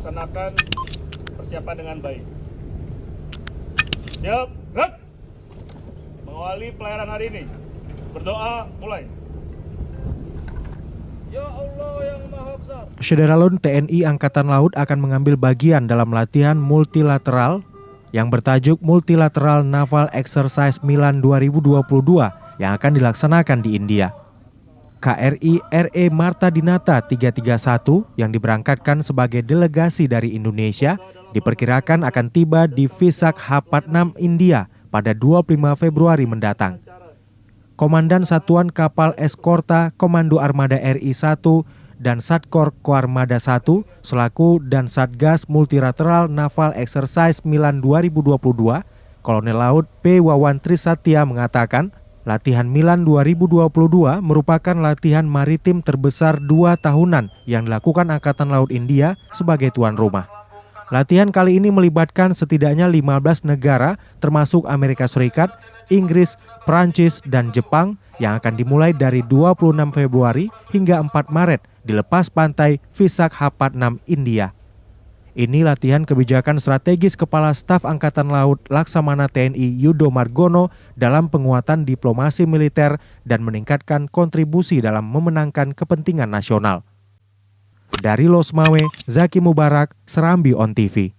laksanakan persiapan dengan baik. Siap, gerak! Mengawali pelayaran hari ini. Berdoa, mulai. Ya Allah yang Maha Besar. Syederalun TNI Angkatan Laut akan mengambil bagian dalam latihan multilateral yang bertajuk Multilateral Naval Exercise Milan 2022 yang akan dilaksanakan di India. KRI RE Marta Dinata 331 yang diberangkatkan sebagai delegasi dari Indonesia diperkirakan akan tiba di Visakhapatnam, India pada 25 Februari mendatang. Komandan Satuan Kapal Eskorta Komando Armada RI 1 dan Satkor Koarmada 1 selaku dan Satgas Multilateral Naval Exercise Milan 2022, Kolonel Laut P. Wawan Trisatya mengatakan, latihan Milan 2022 merupakan latihan maritim terbesar 2 tahunan yang dilakukan Angkatan Laut India sebagai tuan rumah. Latihan kali ini melibatkan setidaknya 15 negara termasuk Amerika Serikat, Inggris, Prancis, dan Jepang yang akan dimulai dari 26 Februari hingga 4 Maret di lepas pantai Visakhapatnam, India. Ini latihan kebijakan strategis Kepala Staf Angkatan Laut Laksamana TNI Yudo Margono dalam penguatan diplomasi militer dan meningkatkan kontribusi dalam memenangkan kepentingan nasional. Dari Losmawe, Zaki Mubarak, Serambi On TV.